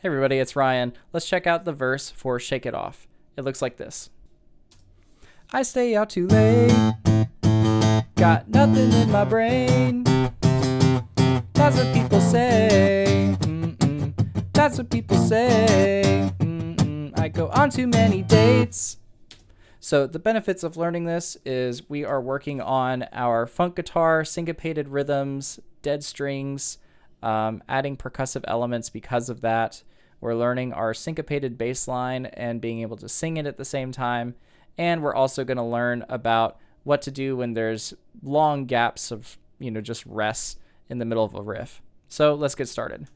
Hey everybody, it's Ryan. Let's check out the verse for Shake It Off. It looks like this. I stay out too late, got nothing in my brain. That's what people say. That's what people say. I go on too many dates. So the benefits of learning this is we are working on our funk guitar, syncopated rhythms, dead strings, adding percussive elements because of that. We're learning our syncopated bass line and being able to sing it at the same time. And we're also going to learn about what to do when there's long gaps of, just rests in the middle of a riff. So let's get started.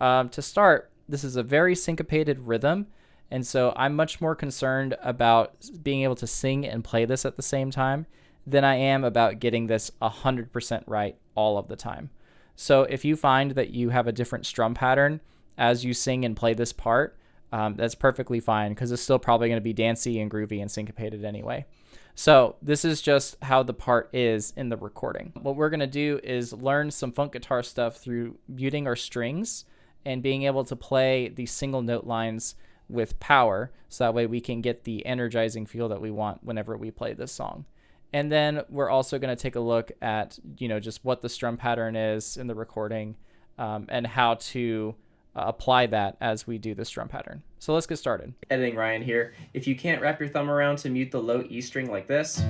To start, this is a very syncopated rhythm. And so I'm much more concerned about being able to sing and play this at the same time than I am about getting this 100% right all of the time. So if you find that you have a different strum pattern as you sing and play this part, that's perfectly fine because it's still probably going to be dancey and groovy and syncopated anyway. So this is just how the part is in the recording. What we're going to do is learn some funk guitar stuff through muting our strings and being able to play these single note lines with power, so that way we can get the energizing feel that we want whenever we play this song. And then we're also going to take a look at, just what the strum pattern is in the recording, and how to apply that as we do the strum pattern. So let's get started. Editing Ryan here. If you can't wrap your thumb around to mute the low E string like this,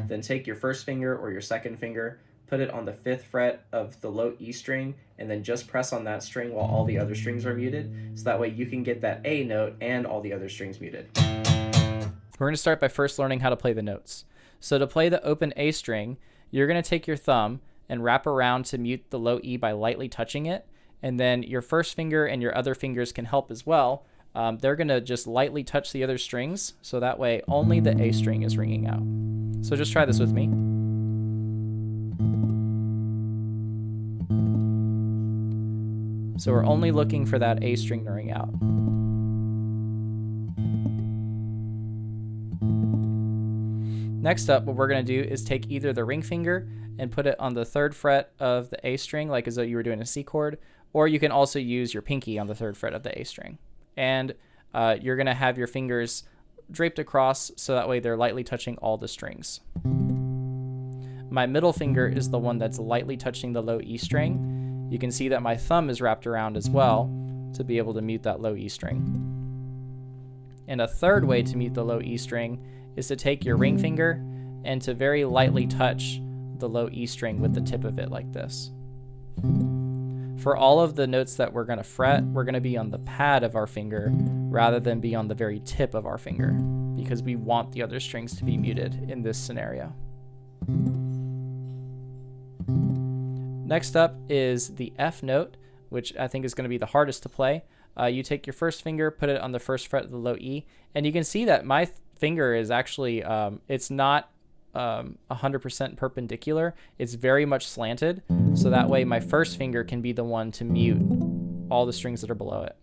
then take your first finger or your second finger, put it on the 5th fret of the low E string, and then just press on that string while all the other strings are muted, so that way you can get that A note and all the other strings muted. We're going to start by first learning how to play the notes. So to play the open A string, you're going to take your thumb and wrap around to mute the low E by lightly touching it, and then your first finger and your other fingers can help as well. They're going to just lightly touch the other strings, so that way only the A string is ringing out. So just try this with me. So we're only looking for that A string to ring out. Next up, what we're going to do is take either the ring finger and put it on the 3rd fret of the A string, like as though you were doing a C chord, or you can also use your pinky on the 3rd fret of the A string. And you're going to have your fingers draped across, so that way they're lightly touching all the strings. My middle finger is the one that's lightly touching the low E string. You can see that my thumb is wrapped around as well to be able to mute that low E string. And a third way to mute the low E string is to take your ring finger and to very lightly touch the low E string with the tip of it like this. For all of the notes that we're going to fret, we're going to be on the pad of our finger rather than be on the very tip of our finger, because we want the other strings to be muted in this scenario. Next up is the F note, which I think is going to be the hardest to play. You take your first finger, put it on the 1st fret of the low E, and you can see that my finger is actually, it's not 100% perpendicular. It's very much slanted, so that way my first finger can be the one to mute all the strings that are below it.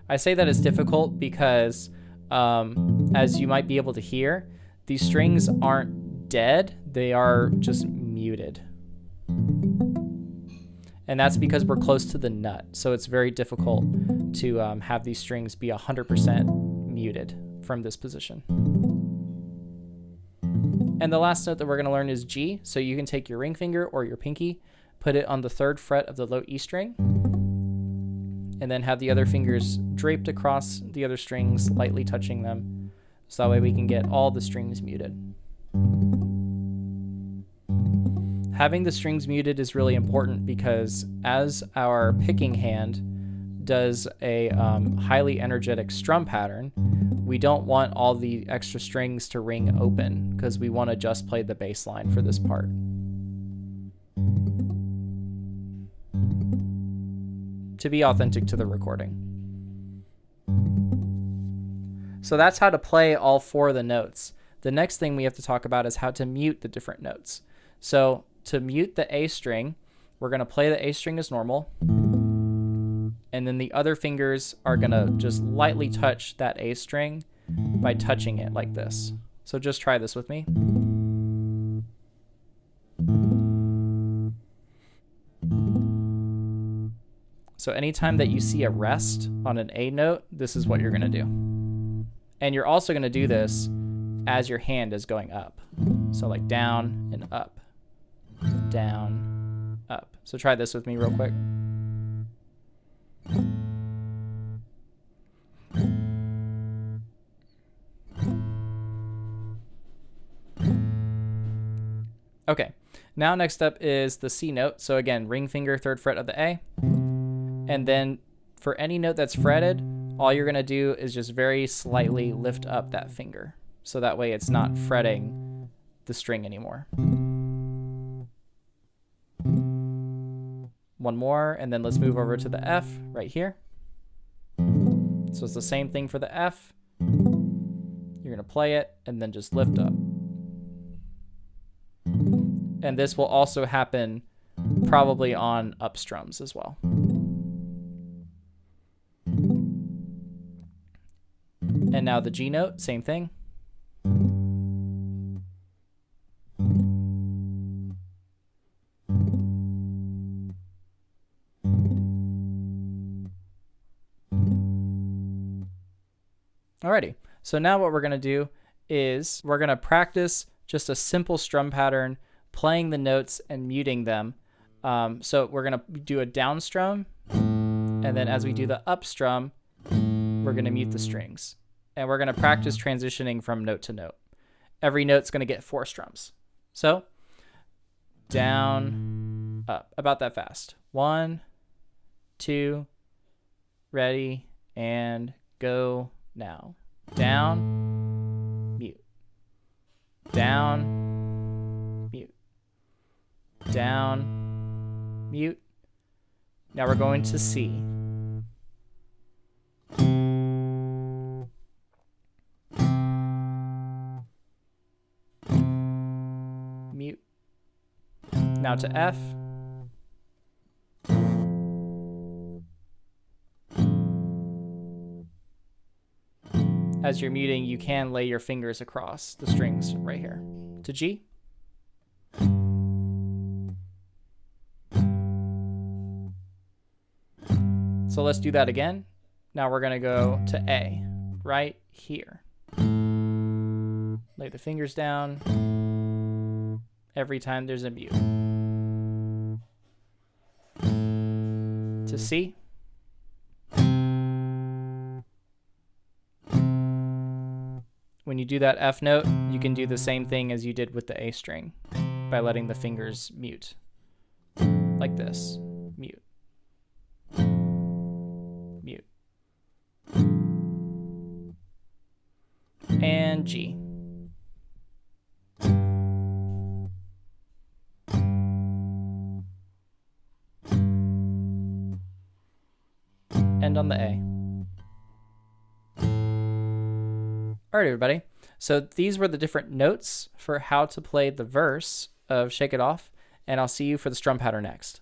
I say that it's difficult because, as you might be able to hear, these strings aren't dead, they are just muted. And that's because we're close to the nut, so it's very difficult to have these strings be 100% muted from this position. And the last note that we're going to learn is G, so you can take your ring finger or your pinky, put it on the 3rd fret of the low E string, and then have the other fingers draped across the other strings, lightly touching them, so that way we can get all the strings muted. Having the strings muted is really important because as our picking hand does a highly energetic strum pattern, we don't want all the extra strings to ring open because we want to just play the bass line for this part. To be authentic to the recording. So that's how to play all 4 of the notes. The next thing we have to talk about is how to mute the different notes. So to mute the A string, we're going to play the A string as normal, and then the other fingers are going to just lightly touch that A string by touching it like this. So just try this with me. So So anytime that you see a rest on an A note, this is what you're going to do. And you're also going to do this as your hand is going up. So like down and up, down, up. So try this with me real quick. Okay, now next up is the C note. So again, ring finger, 3rd fret of the A. And then for any note that's fretted, all you're gonna do is just very slightly lift up that finger. So that way it's not fretting the string anymore. One more, and then let's move over to the F right here. So it's the same thing for the F. You're gonna play it and then just lift up. And this will also happen probably on up strums as well. And now the G note, same thing. Alrighty, so now what we're going to do is we're going to practice just a simple strum pattern, playing the notes and muting them. So we're going to do a down strum, and then as we do the up strum, we're going to mute the strings. And we're going to practice transitioning from note to note. Every note's going to get 4 strums. So down, up, about that fast. 1, 2, ready, and go now. Down, mute. Down, mute. Down, mute. Now we're going to C. Mute. Now to F. As you're muting, you can lay your fingers across the strings right here. To G. So let's do that again. Now we're going to go to A, right here. Lay the fingers down every time there's a mute. To C. When you do that F note, you can do the same thing as you did with the A string by letting the fingers mute. Like this. Mute. Mute. And G. End on the A. All right, everybody. So these were the different notes for how to play the verse of Shake It Off, and I'll see you for the strum pattern next.